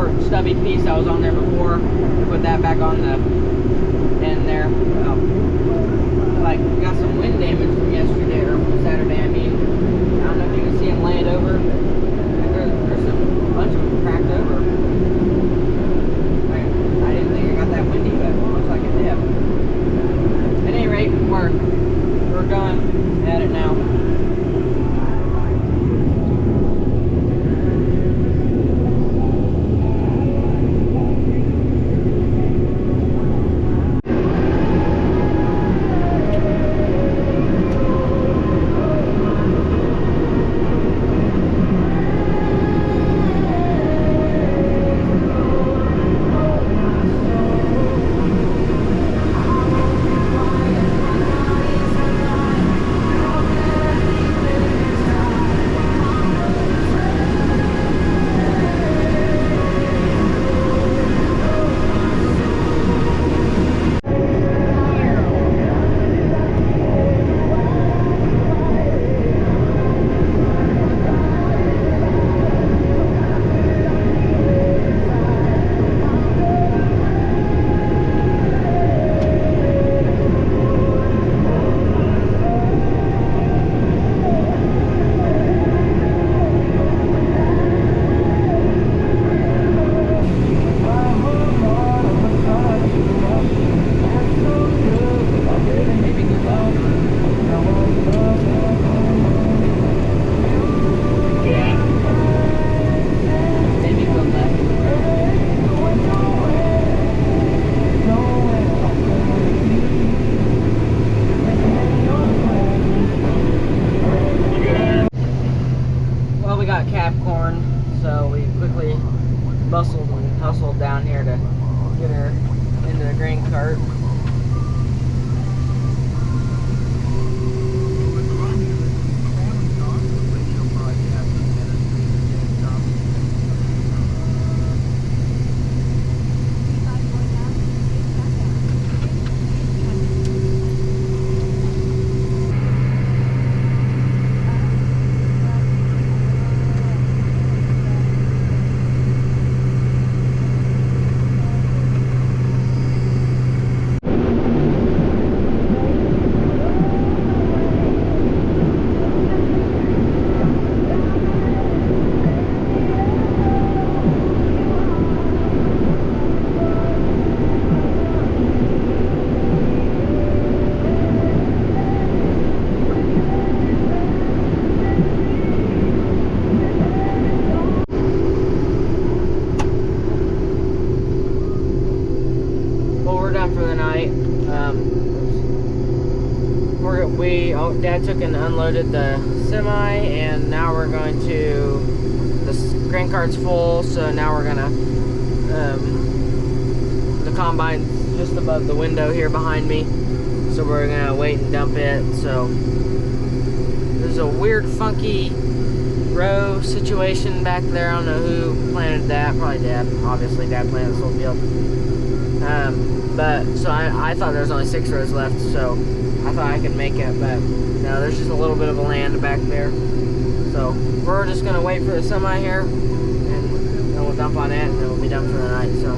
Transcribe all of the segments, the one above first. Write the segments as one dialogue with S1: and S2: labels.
S1: short stubby piece that was on there before. Put that back on the end there. Like, we got some wind damage from yesterday, or from Saturday, I mean. I don't know if you can see them laying over. There's a bunch of them cracked over. I didn't think it got that windy, but it looks like it did. At any rate, we're going at it now. Hustled down here to get her into the grain cart. For the night. Dad took and unloaded the semi, and now we're going to, the grain cart's full, so now we're gonna, the combine's just above the window here behind me, so we're gonna wait and dump it. So there's a weird funky row situation back there. I don't know who planted that, probably Dad. Obviously Dad planted this whole field. But so I thought there was only 6 rows left, so I thought I could make it, but no, there's just a little bit of a land back there. So we're just gonna wait for the semi here, and then we'll dump on it, and then we'll be done for the night. So.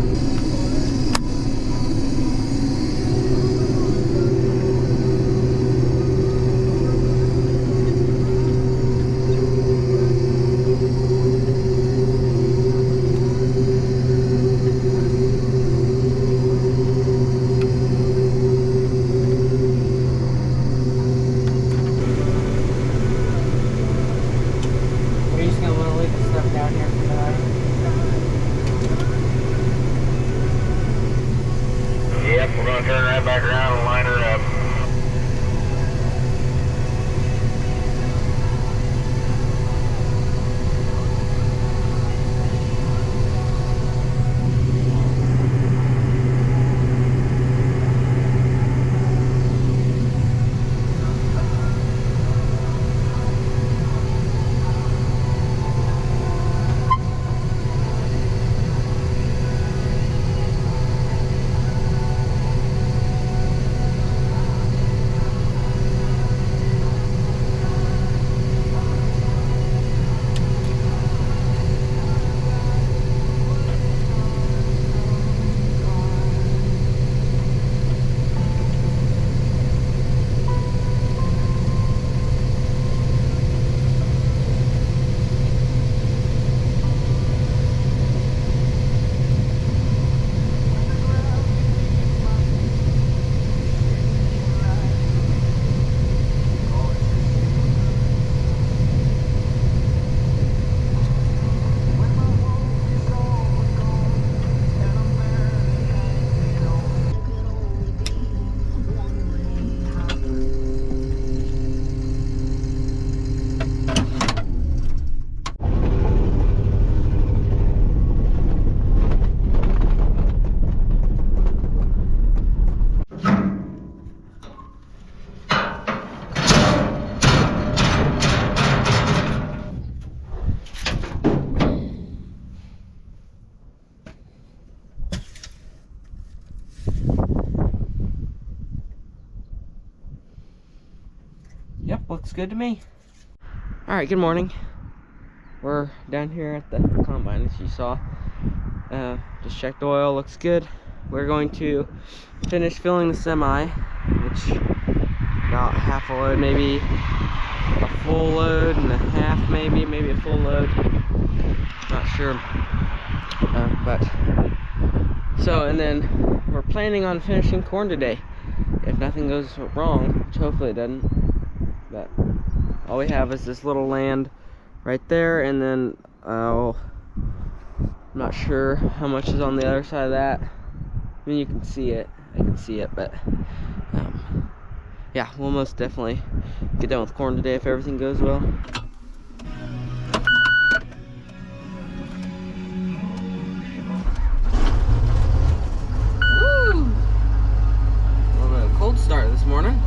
S1: looks good to me. All right, good morning. We're down here at the combine, as you saw. Just checked oil, looks good. We're going to finish filling the semi, which about half a load, maybe a full load and a half, maybe a full load. Not sure. But so, and then we're planning on finishing corn today, if nothing goes wrong, which hopefully it doesn't. But all we have is this little land right there, and then I'm not sure how much is on the other side of that. I mean, you can see it. I can see it, but yeah, we'll most definitely get done with corn today if everything goes well. Woo! A little bit of a cold start this morning.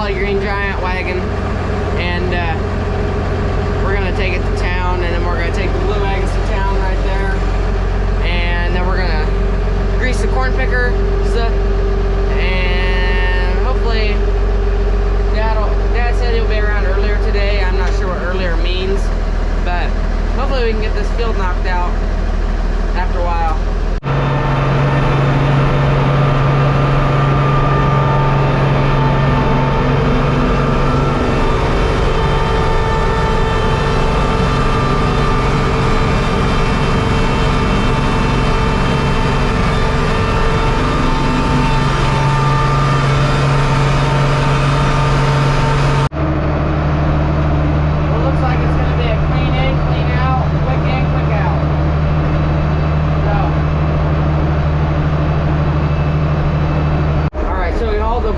S1: Green Giant wagon, and we're gonna take it to town, and then we're gonna take the blue wagons to town right there, and then we're gonna grease the corn picker, and hopefully Dad said he'll be around earlier today. I'm not sure what earlier means, but hopefully we can get this field knocked out after a while.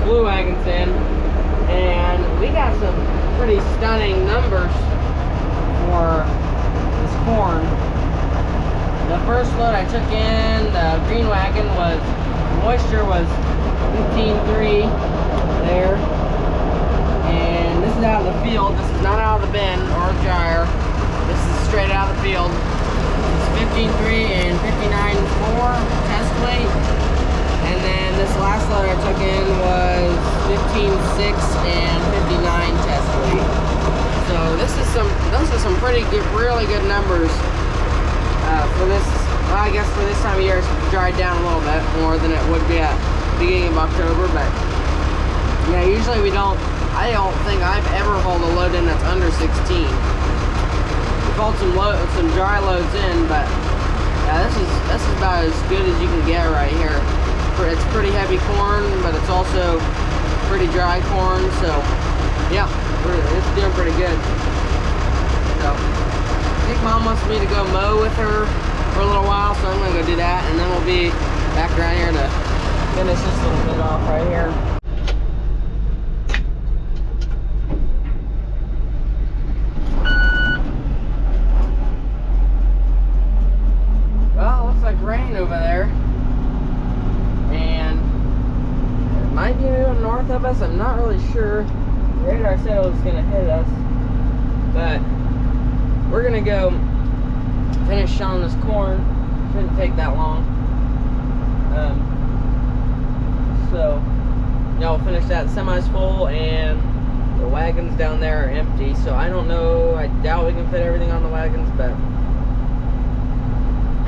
S1: Blue wagons in, and we got some pretty stunning numbers for this corn. The first load I took in, the green wagon, was moisture was 15.3 there, and this is out of the field. This is not out of the bin or the dryer. This is straight out of the field. It's 15.3 and 59.4 test weight. And then this last load I took in was 15.6 and 59 test weight. So those are some pretty good, really good numbers for this. Well, I guess for this time of year, it's dried down a little bit more than it would be at the beginning of October. But yeah, usually I don't think I've ever hauled a load in that's under 16. We've hauled some dry loads in, but yeah, this is about as good as you can get right here. It's pretty heavy corn, but it's also pretty dry corn, so yeah, it's doing pretty good. So I think Mom wants me to go mow with her for a little while, so I'm gonna go do that, and then we'll be back around here to finish this little bit off right here. Well, it looks like rain over there. Might be moving north of us, I'm not really sure. The radar said it was going to hit us, but we're going to go finish shelling this corn. Shouldn't take that long. So, yeah, we'll finish that. The semi's full and the wagons down there are empty. So I don't know. I doubt we can fit everything on the wagons, but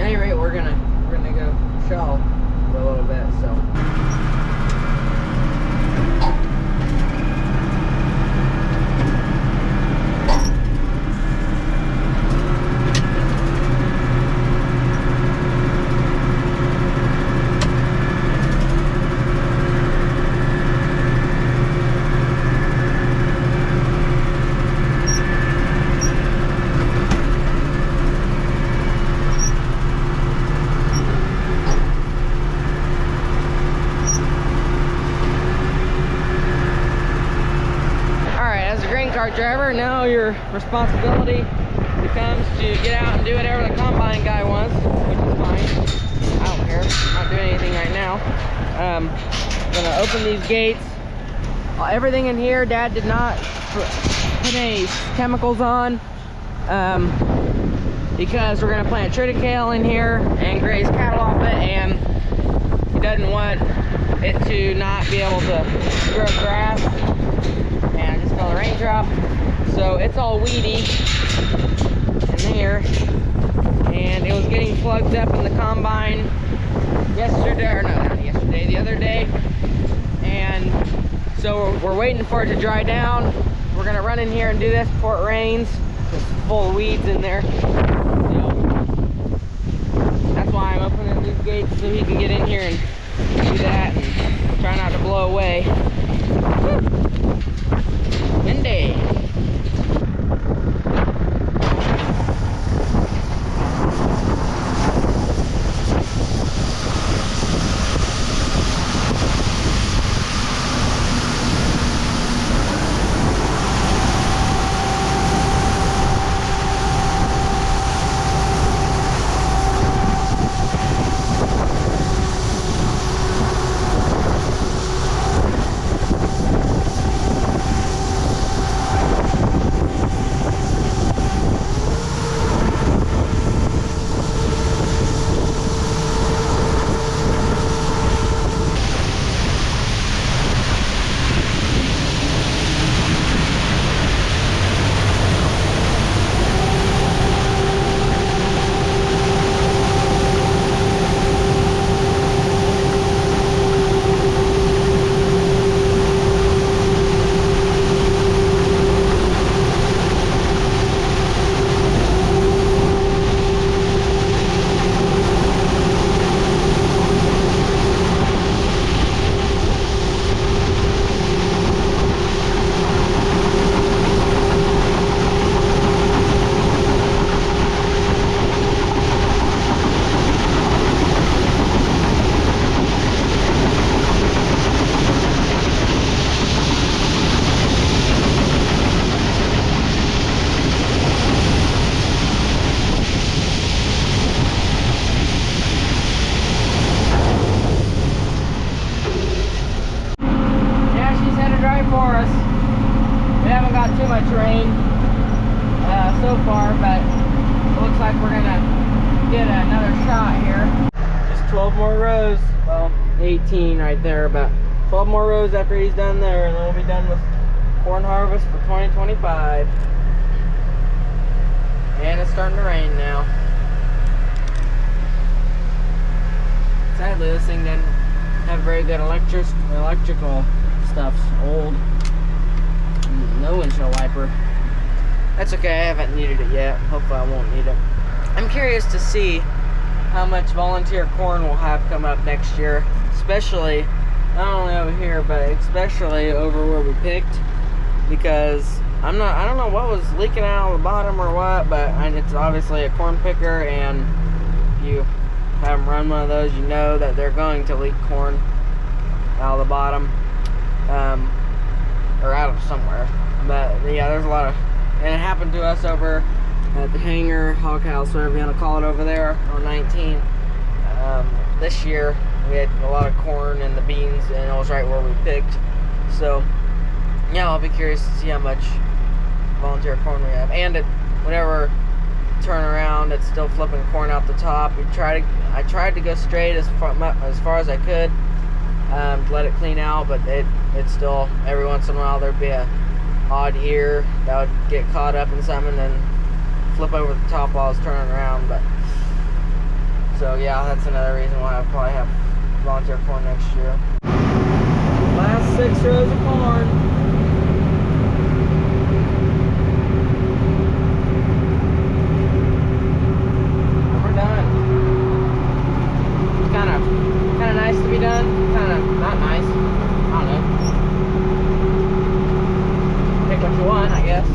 S1: at any rate, we're gonna go shell for a little bit. So. Driver, now your responsibility becomes to get out and do whatever the combine guy wants, which is fine. I don't care. I'm not doing anything right now. I'm gonna open these gates. Everything in here, Dad did not put any chemicals on because we're gonna plant triticale in here and graze cattle off it, and he doesn't want it to not be able to grow grass. And I just felt a raindrop, so it's all weedy in here, and it was getting plugged up in the combine yesterday, or no, not yesterday, the other day, and so we're waiting for it to dry down. We're gonna run in here and do this before it rains. It's full of weeds in there, so that's why I'm opening these gates so he can get in here and do that and try not to blow away. Woo. Windy. So far, but it looks like we're gonna get another shot here. Just 12 more rows, well 18 right there, but 12 more rows after he's done there, and then we'll be done with corn harvest for 2025. And it's starting to rain now. Sadly, this thing didn't have very good electrical stuff. Old, no windshield wiper. That's okay, I haven't needed it yet. Hopefully I won't need it. I'm curious to see how much volunteer corn we'll have come up next year, especially not only over here, but especially over where we picked, because I don't know what was leaking out of the bottom or what, but it's obviously a corn picker, and if you have them run one of those, you know that they're going to leak corn out of the bottom, or out of somewhere. But yeah, there's a lot of, and it happened to us over at the hangar, hog house, whatever you want to call it, over there on 19. This year we had a lot of corn and the beans, and it was right where we picked. So yeah, I'll be curious to see how much volunteer corn we have, and whenever turn around, it's still flipping corn out the top. I tried to go straight as far as I could to let it clean out, but it's still, every once in a while there'd be a odd ear that would get caught up in something and then flip over the top while I was turning around. But so yeah, that's another reason why I'll probably have volunteer corn next year. Last 6 rows of corn. We're done. It's kind of nice to be done. Kind of not nice. I don't know. Pick what you want, I guess.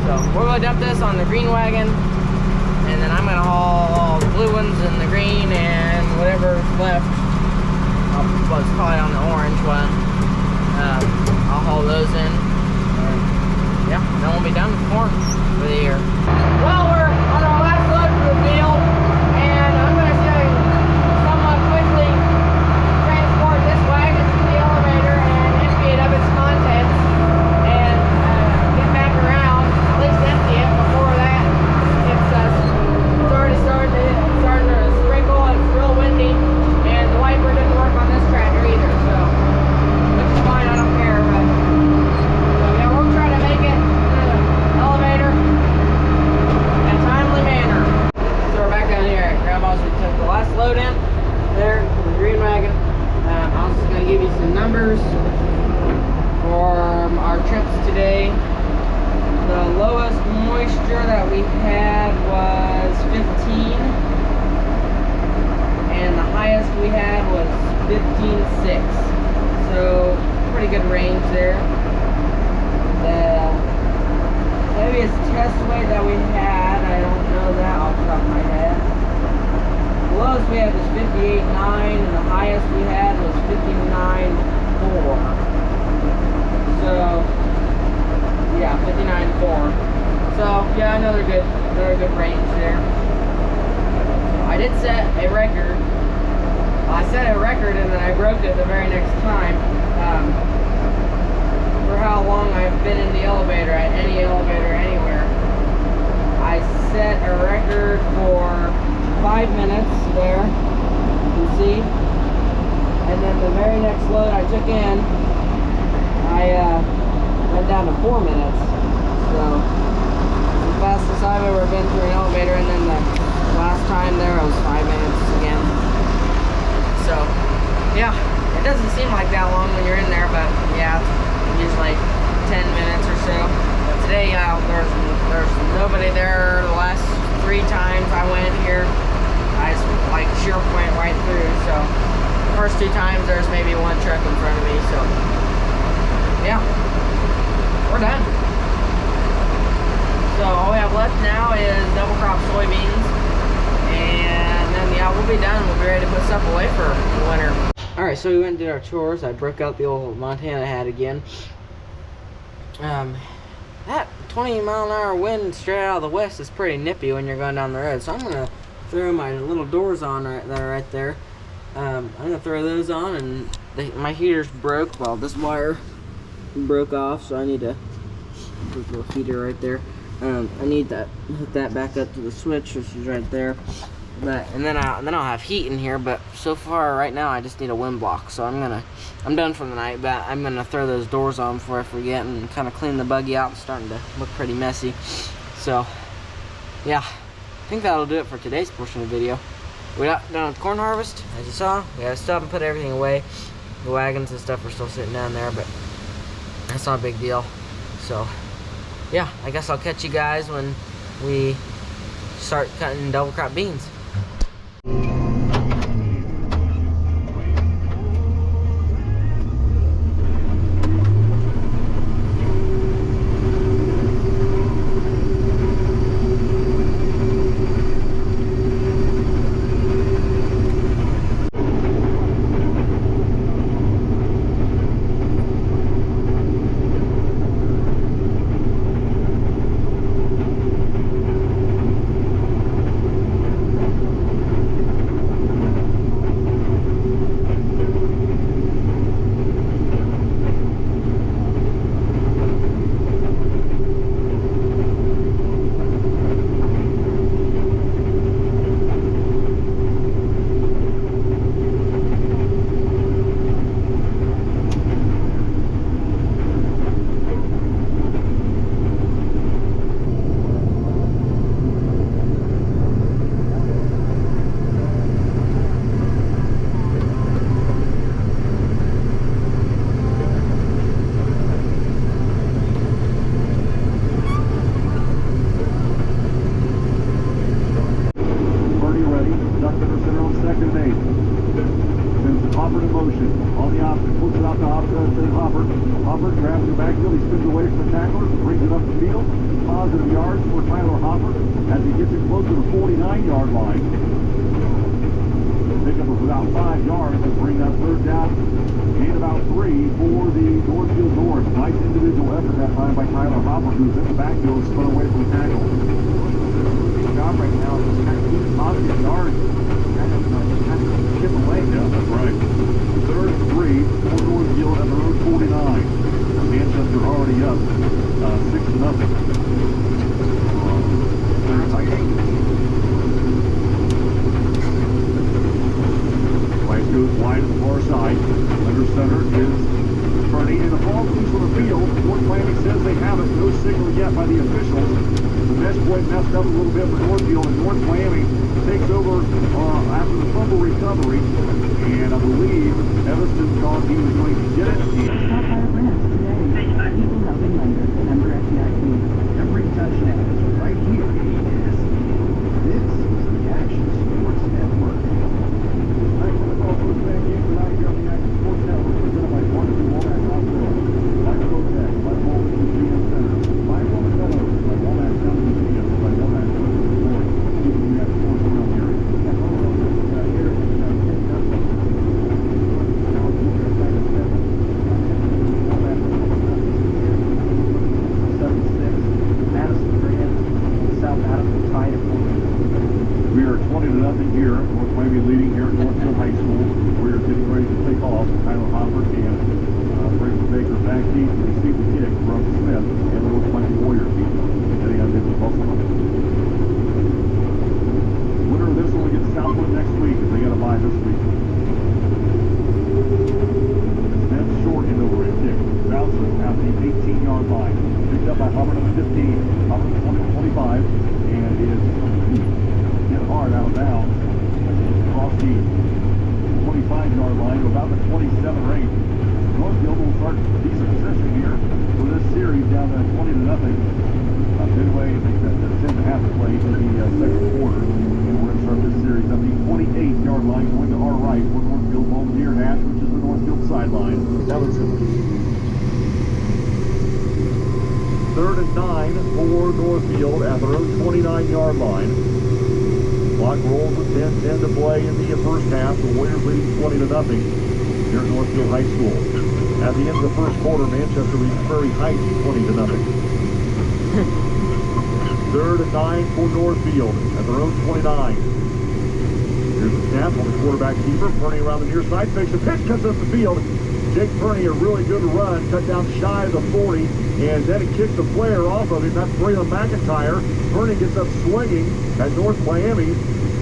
S1: So we're gonna dump this on the green wagon, and then I'm gonna haul all the blue ones and the green and whatever's left. Well, it's probably on the orange one. I'll haul those in. And yeah, then we'll be done with corn for the year. Well, we're on our last load for the field, and I'm going to show you somewhat quickly transport this wagon to the elevator and empty it of its contents, and get back around, at least empty it before that. It's already starting to sprinkle, and it's real windy, and the wiper didn't work on this tractor either, so which is fine, I don't care. But so yeah, we'll try to make it to the elevator in a timely manner. So we're back down here at Grandma's. We took the last load in there for the green wagon. I was just going to give you some numbers for our trips today. The lowest moisture that we had was 15, and the highest we had was 15.6. So pretty good range there. The heaviest test weight that we had, I don't know that off the top of my head. The lowest we had was 58.9, and the highest we had was 59.4. So yeah, 59.4. So yeah, another good range there. I did set a record. I set a record and then I broke it the very next time for how long I've been in the elevator, at any elevator anywhere. I set a record for 5 minutes there, you can see, and then the very next load I took in, I went down to 4 minutes. So the fastest I've ever been through an elevator, and then the last time there I was 5 minutes again. So yeah, it doesn't seem like that long when you're in there, but yeah, it's usually 10 minutes or so. But today there's nobody there. The last 3 times I went here, I just like sure went right through. So the first 2 times there's maybe 1 truck in front of me. So yeah, we're done. So all we have left now is double crop soybeans, and then yeah, we'll be done. We'll be ready to put stuff away for the winter. Alright, so we went and did our chores. I broke out the old Montana hat again. That 20-mile-an-hour wind straight out of the west is pretty nippy when you're going down the road. So I'm gonna throw my little doors on that are right there. I'm gonna throw those on, and my heater's broke. Well, this wire broke off, so I need to put a little heater right there. I need to hook that back up to the switch, which is right there. And then I'll have heat in here. But so far, right now, I just need a wind block. So I'm done for the night. But I'm gonna throw those doors on before I forget, and kind of clean the buggy out. It's starting to look pretty messy. So yeah, I think that'll do it for today's portion of the video. We got done with corn harvest, as you saw. We had to stop and put everything away. The wagons and stuff are still sitting down there, but that's not a big deal. So yeah, I guess I'll catch you guys when we start cutting double crop beans.
S2: under center on second and 8. Sends Hopper to motion. On the opposite, puts it out to Hopper. Hopper grabs the backfield. He spins away from the tackler, brings it up the field. Positive yards for Tyler Hopper as he gets it close to the 49-yard line. Pickup of about 5 yards to bring that third down. Gain about 3 for the Northfield North. Nice individual effort that time by Tyler Hopper, who's in the backfield, spun away from the tackle. Good job right now, just kind of keeping positive yards. Kind of chip away. Yeah, that's right. Third and 3 for Northfield at their own 49. Manchester already up 6-0. Goes wide to the far side. Under center is Purdy, and the ball loose on the field. North Miami says they have it. No signal yet by the officials. The mesh point messed up a little bit for Northfield, and North Miami takes over after the fumble recovery. And I believe Evanston thought he was going to get it.
S3: Stop by our branch today. Equal helping lender. Member FDIC.
S4: Every touchdown is right here. This is the Action Sports Network.
S2: Thanks for the call, Coach Van Game tonight here on the Action Sports Network, presented by Wondershare Womack Hospital, by Protect, by Kolbe GM Center, by Woman Meadows, by Womack County Museum, by Womack County Sports, keeping the Action Sports around here. We are 20-0 here. North Miami leading here at Northfield High School. We are getting ready to take off. Tyler Hopper and Brandon Baker back deep to receive the kick from Smith and the North Miami Warrior team heading on into Buffalo. Winner of this one will get Southwood next week if they got a bye this week. Smith short end over a kick. Bounces at the 18-yard line. Picked up by Hubbard on the 15. Hubbard 20-25. And it is hit hard out of bounds across the 25-yard line to about the 27 range. Northfield will start decent position here for this series down to 20-0. Midway, I think that's 10.5 to play in the second quarter. And we're going to start this series at the 28-yard line going to our right for Northfield home near Nash, which is the Northfield sideline. Third and 9 for Northfield at their own 29-yard line. Clock rolls with 10 to play in the first half. The Warriors leading 20-0 here at Northfield High School. At the end of the first quarter, Manchester leads Prairie Heights 20-0. Third and 9 for Northfield at their own 29. Here's the snap on the quarterback keeper. Purney around the near side, fakes a pitch, cuts up the field. Jake Purney, a really good run, cut down shy of the 40, and then he kicks the player off of him. That's Braylon McIntyre. Purney gets up swinging at North Miami,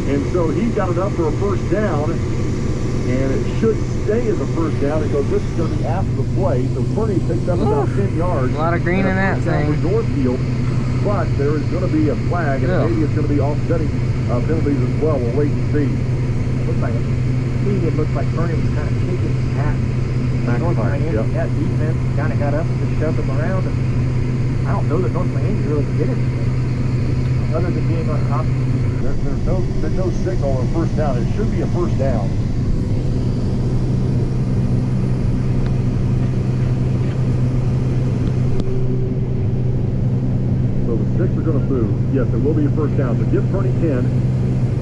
S2: and so he got it up for a first down, and it should stay as a first down because this is going to be after the play. So Purney picks up about 10 yards.
S1: A lot of green in that thing.
S2: Northfield, but there is going to be a flag, and maybe it's going to be offsetting penalties as well. We'll wait and see.
S4: It looks like it looks like Purney was kind of kicking at North Miami. That defense kind of got up and just shoved him around, and I don't know that North Miami really did anything other than being on top.
S2: There's no signal on first down. It should be a first down. So the six are going to move. Yes, it will be a first down. So give Purney 10,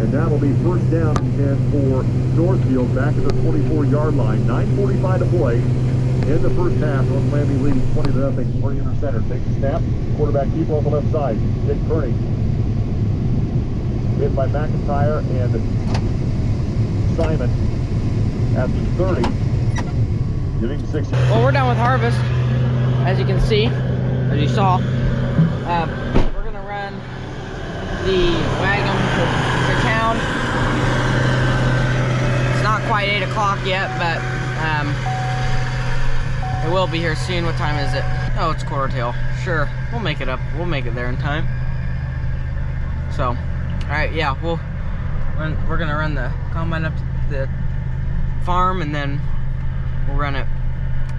S2: and that will be first down and 10 for Northfield back at the 24-yard line. 9:45 to play in the first half. North Miami leading 20-0. Purney under center. Takes the snap. Quarterback keeper on the left side. Dick Purney. Hit by McIntyre and Simon at the 30. Giving 6.
S1: Well, we're done with harvest, as you can see, as you saw. We're gonna run the wagon to town. It's not quite 8 o'clock yet, but it will be here soon. What time is it? Oh, it's quarter till. Sure, we'll make it up. We'll make it there in time. So, all right, yeah, we're gonna run the combine up to the farm, and then we'll run it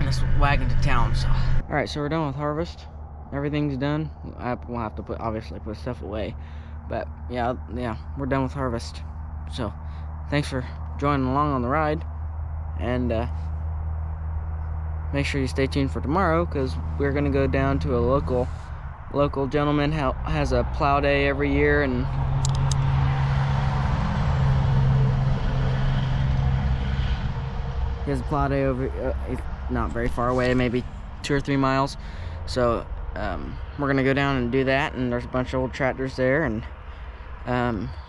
S1: in this wagon to town. So, all right, so we're done with harvest. Everything's done. We'll have to obviously put stuff away, but yeah, we're done with harvest. So, thanks for joining along on the ride, and make sure you stay tuned for tomorrow, because we're gonna go down to a local gentleman has a plow day every year, and he has a plow day over not very far away, maybe 2 or 3 miles. So we're gonna go down and do that, and there's a bunch of old tractors there, and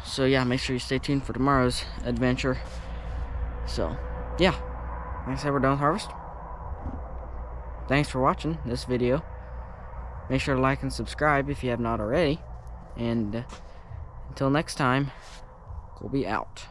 S1: so yeah, make sure you stay tuned for tomorrow's adventure. So yeah, like I said, we're done with harvest. Thanks for watching this video. Make sure to like and subscribe if you have not already, and until next time, Kolbe out.